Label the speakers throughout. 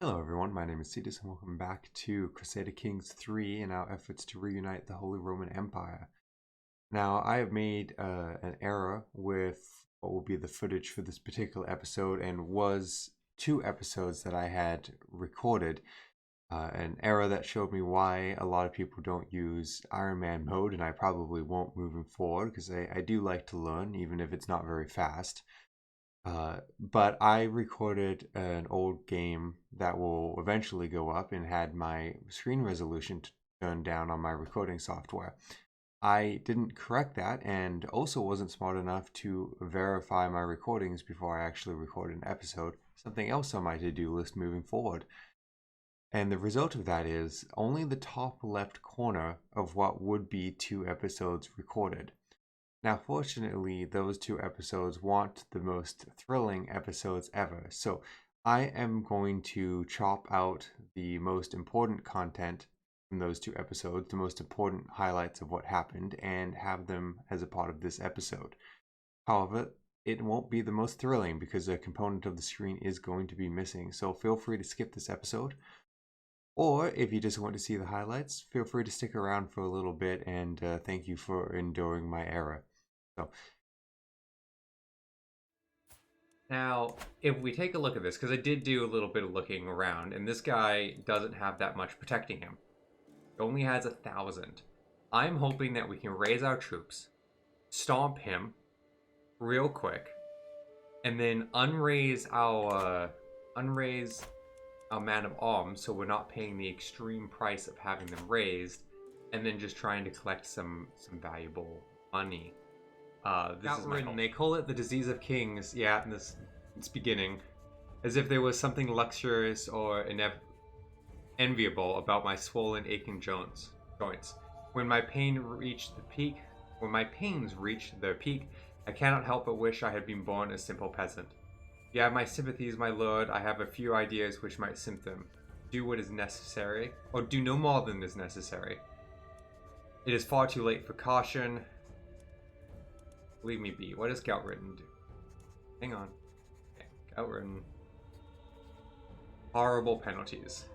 Speaker 1: Hello everyone, my name is Cetus and welcome back to Crusader Kings 3 in our efforts to reunite the Holy Roman Empire. Now, I have made an error with what will be the footage for this particular episode and was 2 episodes that I had recorded. An error that showed me why a lot of people don't use Iron Man mode, and I probably won't moving forward because I do like to learn even if it's not very fast. But I recorded an old game that will eventually go up and had my screen resolution turned down on my recording software. I didn't correct that and also wasn't smart enough to verify my recordings before I actually recorded an episode, something else on my to-do list moving forward. And the result of that is only the top left corner of what would be 2 episodes recorded. Now, fortunately, those 2 episodes weren't the most thrilling episodes ever, so I am going to chop out the most important content from those 2 episodes, the most important highlights of what happened, and have them as a part of this episode. However, it won't be the most thrilling because a component of the screen is going to be missing, so feel free to skip this episode. Or if you just want to see the highlights, feel free to stick around for a little bit, and thank you for enduring my error. So,
Speaker 2: now, if we take a look at this, because I did do a little bit of looking around, and this guy doesn't have that much protecting him. He only has 1,000. I'm hoping that we can raise our troops, stomp him real quick, and then unraise our man of arms, so we're not paying the extreme price of having them raised, and then just trying to collect some valuable money. This is written. They call it the disease of kings. Yeah, in its beginning, as if there was something luxurious or enviable about my swollen, aching joints. When my pains reach their peak, I cannot help but wish I had been born a simple peasant. You have my sympathies, my lord. I have a few ideas which might simp them. Do what is necessary, or do no more than is necessary. It is far too late for caution. Leave me be. What does Goutwritten do? Hang on. Okay, Goutwritten. Horrible penalties.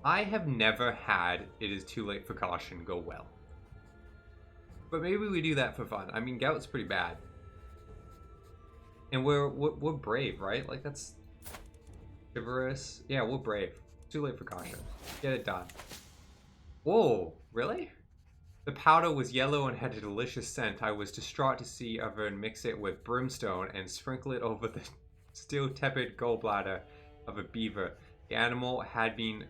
Speaker 2: I have never had it is too late for caution go well. But maybe we do that for fun. I mean, Gout's pretty bad. And we're brave, right? Like, that's chivalrous. Yeah, we're brave. Too late for caution. Get it done. Whoa, really? The powder was yellow and had a delicious scent. I was distraught to see Overn mix it with brimstone and sprinkle it over the still tepid gallbladder of a beaver. The animal had been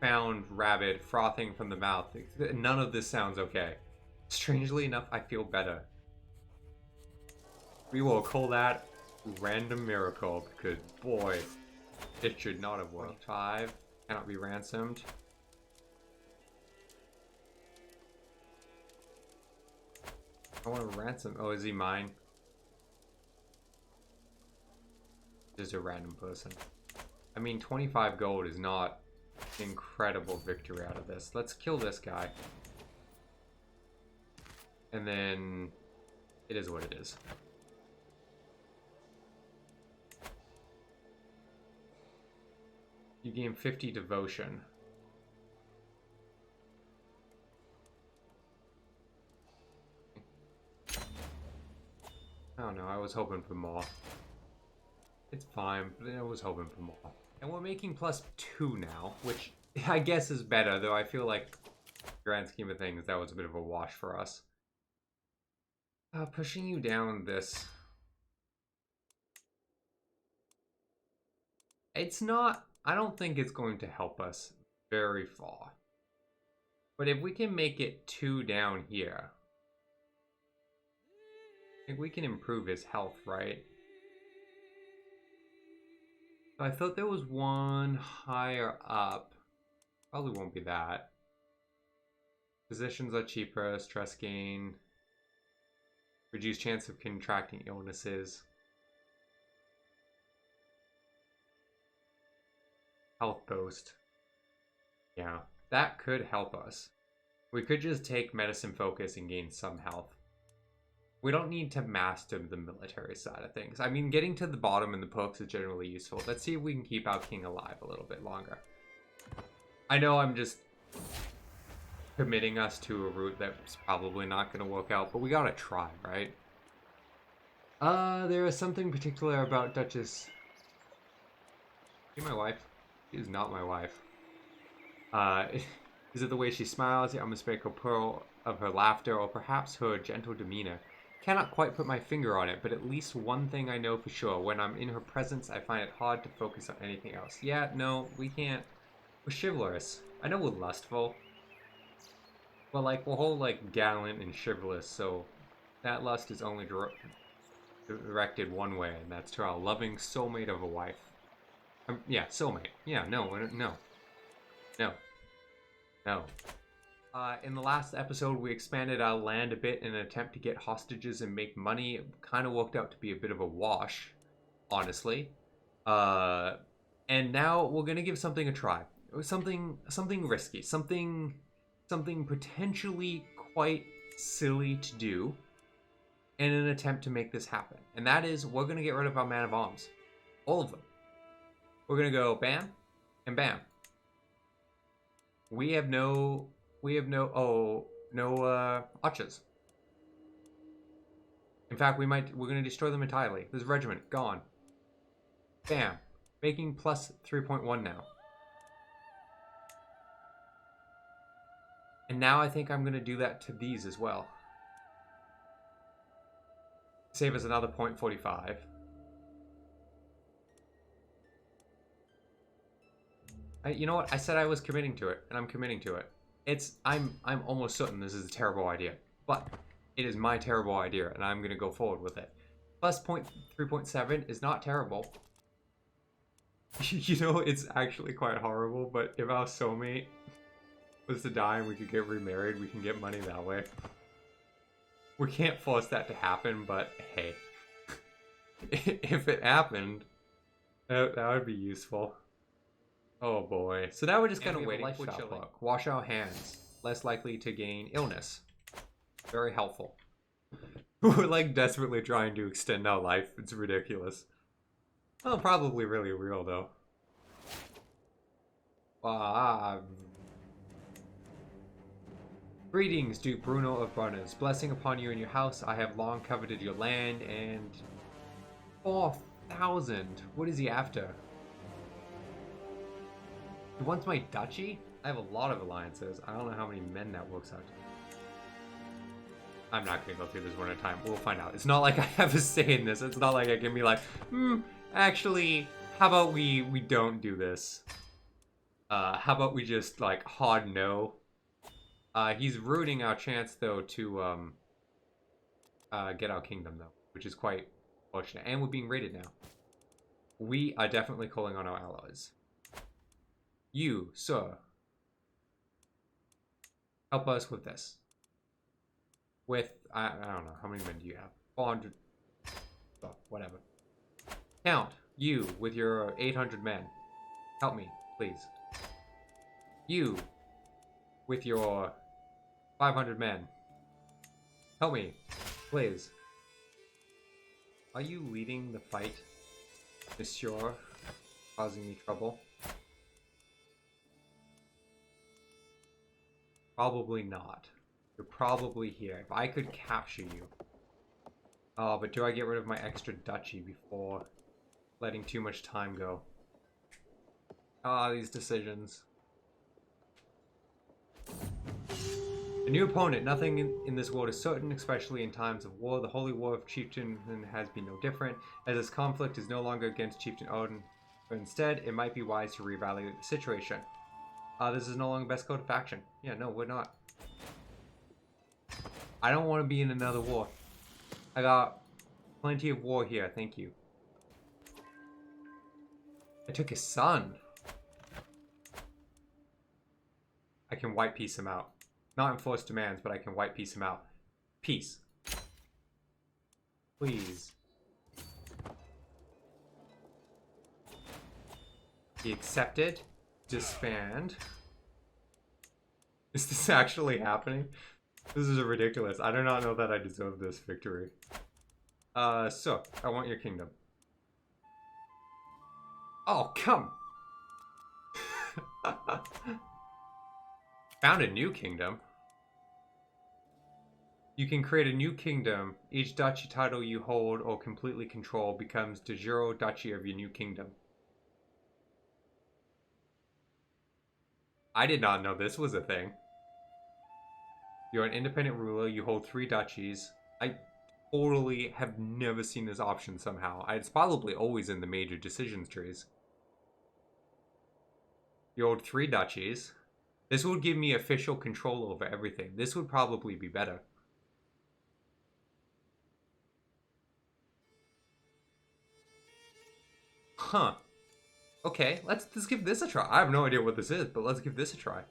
Speaker 2: found rabid, frothing from the mouth. None of this sounds okay. Strangely enough, I feel better. We will call that random miracle because, boy, it should not have worked. 5 cannot be ransomed. I want to ransom. Oh, is he mine? Just a random person. I mean, 25 gold is not incredible victory out of this. Let's kill this guy. And then it is what it is. You gain 50 devotion. I don't know, I was hoping for more. It's fine, but I was hoping for more. And we're making +2 now, which I guess is better, though I feel like, grand scheme of things, that was a bit of a wash for us. Pushing you down this. It's not, I don't think it's going to help us very far. But if we can make it 2 down here, I think we can improve his health, right? I thought there was one higher up. Probably won't be that. Physicians are cheaper, stress gain, reduced chance of contracting illnesses, health boost. Yeah, that could help us. We could just take medicine focus and gain some health. We don't need to master the military side of things. I mean, getting to the bottom in the perks is generally useful. Let's see if we can keep our king alive a little bit longer. I know I'm just committing us to a route that's probably not going to work out, but we gotta try, right? There is something particular about Duchess. Is she my wife? She is not my wife. Is it the way she smiles, the unmistakable pearl of her laughter, or perhaps her gentle demeanor? Cannot quite put my finger on it, but at least one thing I know for sure. When I'm in her presence, I find it hard to focus on anything else. Yeah, no, we can't. We're chivalrous. I know we're lustful. But, like, we're whole, like, gallant and chivalrous, so that lust is only directed one way, and that's to our loving soulmate of a wife. Yeah, soulmate. Yeah, no. In the last episode, we expanded our land a bit in an attempt to get hostages and make money. It kind of worked out to be a bit of a wash, honestly. And now we're gonna give something a try. Something risky. Something potentially quite silly to do in an attempt to make this happen. And that is, we're gonna get rid of our man of arms. All of them. We're gonna go bam and bam. We have no archers. In fact, we're gonna destroy them entirely. This regiment, gone. Bam. Making plus 3.1 now. And now I think I'm gonna do that to these as well. Save us another 0.45. You know what? I said I was committing to it, and I'm committing to it. I'm almost certain this is a terrible idea, but it is my terrible idea, and I'm gonna go forward with it. Plus 3.7 is not terrible. You know, it's actually quite horrible, but if our soulmate was to die and we could get remarried, we can get money that way. We can't force that to happen, but hey. If it happened, that would be useful. Oh boy. So now we're just kind of waiting for chilling. Wash our hands. Less likely to gain illness. Very helpful. We're like desperately trying to extend our life. It's ridiculous. Well, probably really real though. Greetings, Duke Bruno of Brunners. Blessing upon you and your house. I have long coveted your land and 4,000. What is he after? He wants my duchy? I have a lot of alliances. I don't know how many men that works out to. I'm not gonna go through this one at a time. We'll find out. It's not like I have a say in this. It's not like I can be like, actually, how about we don't do this? How about we just like hard no? He's ruining our chance though to get our kingdom though, which is quite fortunate. And we're being raided now. We are definitely calling on our allies. You, sir, help us with this. With, I don't know, how many men do you have? 400, oh, whatever. Count, you, with your 800 men. Help me, please. You, with your 500 men. Help me, please. Are you leading the fight, monsieur? Causing me trouble? Probably not. You're probably here. If I could capture you. Oh, but do I get rid of my extra duchy before letting too much time go? Ah, these decisions. A new opponent. Nothing in this world is certain, especially in times of war. The Holy War of Chieftain has been no different, as this conflict is no longer against Chieftain Odin, but instead, it might be wise to reevaluate the situation. This is no longer best code of faction. Yeah, no, we're not. I don't want to be in another war. I got plenty of war here, thank you. I took his son. I can white piece him out. Not enforce demands, but I can white piece him out. Peace. Please. He accepted. Disband. Is this actually happening? This is ridiculous. I do not know that I deserve this victory. So, I want your kingdom. Oh, come! Found a new kingdom. You can create a new kingdom. Each duchy title you hold or completely control becomes de jure duchy of your new kingdom. I did not know this was a thing. You're an independent ruler. You hold 3 duchies. I totally have never seen this option somehow. It's probably always in the major decisions trees. You hold 3 duchies. This would give me official control over everything. This would probably be better. Huh. Okay, let's give this a try. I have no idea what this is, but let's give this a try.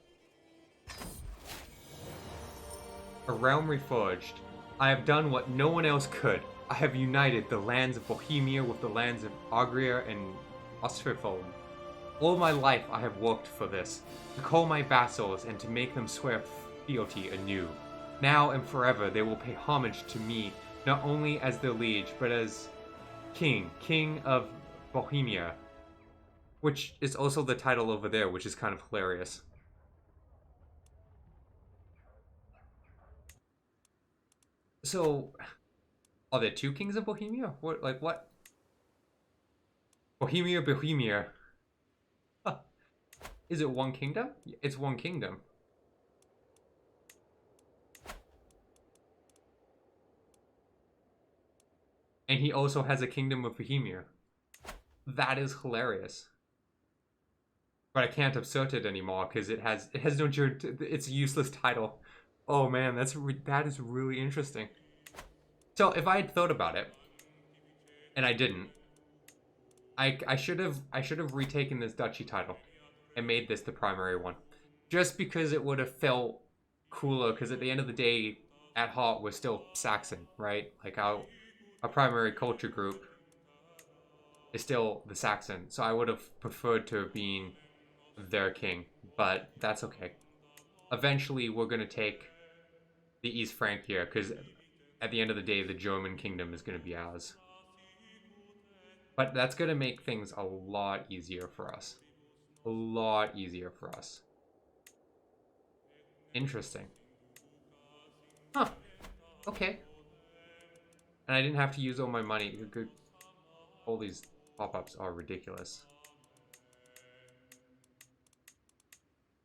Speaker 2: A realm reforged. I have done what no one else could. I have united the lands of Bohemia with the lands of Agria and Ostfirfold. All my life I have worked for this, to call my vassals and to make them swear fealty anew. Now and forever they will pay homage to me, not only as their liege, but as King of Bohemia. Which is also the title over there, which is kind of hilarious. So, are there 2 kings of Bohemia? What, like, what? Bohemia. Huh. Is it 1 kingdom? It's 1 kingdom. And he also has a kingdom of Bohemia. That is hilarious. But I can't assert it anymore because it has no it's a useless title. Oh man, that is really interesting. So if I had thought about it, and I didn't, I should have retaken this duchy title and made this the primary one, just because it would have felt cooler. Because at the end of the day, at heart we're still Saxon, right? Like our primary culture group is still the Saxon. So I would have preferred to have been their king, but that's okay. Eventually, we're gonna take the East Francia because at the end of the day, the German kingdom is gonna be ours. But that's gonna make things a lot easier for us. A lot easier for us. Interesting. Huh. Okay. And I didn't have to use all my money. All these pop-ups are ridiculous.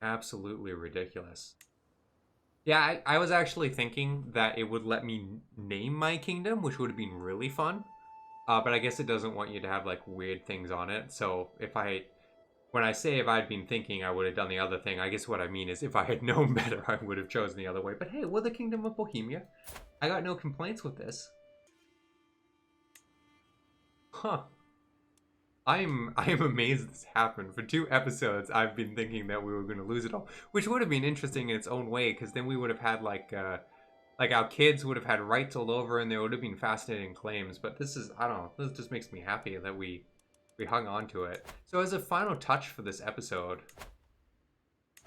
Speaker 2: Absolutely ridiculous. Yeah, I was actually thinking that it would let me name my kingdom, which would have been really fun. But I guess it doesn't want you to have like weird things on it. So when I say if I'd been thinking, I would have done the other thing. I guess what I mean is if I had known better, I would have chosen the other way. But hey, we're the Kingdom of Bohemia. I got no complaints with this. Huh. I am amazed this happened. For 2 episodes, I've been thinking that we were going to lose it all, which would have been interesting in its own way, because then we would have had like our kids would have had rights all over, and there would have been fascinating claims. But this is, I don't know, this just makes me happy that we hung on to it. So as a final touch for this episode,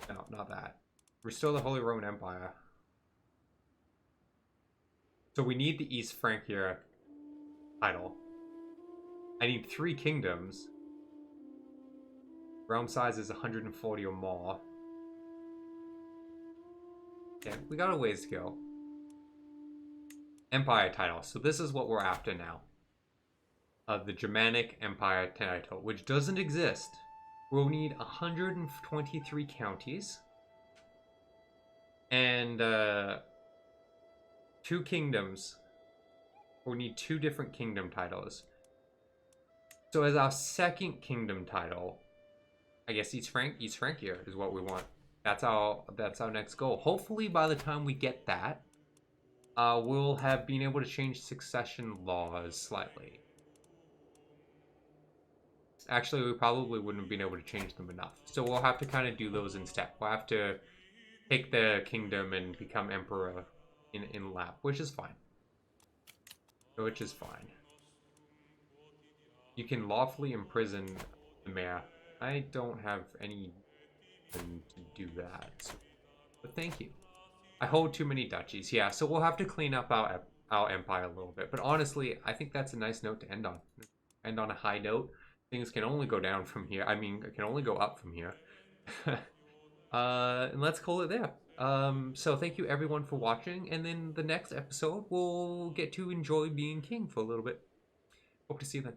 Speaker 2: no, not that. Restore the Holy Roman Empire. So we need the East Francia title. I need 3 kingdoms. Realm size is 140 or more. Okay, we got a ways to go. Empire title. So this is what we're after now. The Germanic Empire title, which doesn't exist. We'll need 123 counties. And 2 kingdoms. We'll need 2 different kingdom titles. So as our second kingdom title, I guess East Francia is what we want. That's our next goal. Hopefully by the time we get that, we'll have been able to change succession laws slightly. Actually, we probably wouldn't have been able to change them enough. So we'll have to kind of do those in step. We'll have to take the kingdom and become emperor in lap, which is fine. Which is fine. You can lawfully imprison the mayor. I don't have any reason to do that, but thank you. I hold too many duchies. Yeah, so we'll have to clean up our empire a little bit. But honestly, I think that's a nice note to end on. End on a high note. Things can only go down from here. I mean, it can only go up from here. And let's call it there. So thank you everyone for watching, and then the next episode we'll get to enjoy being king for a little bit. Hope to see you then.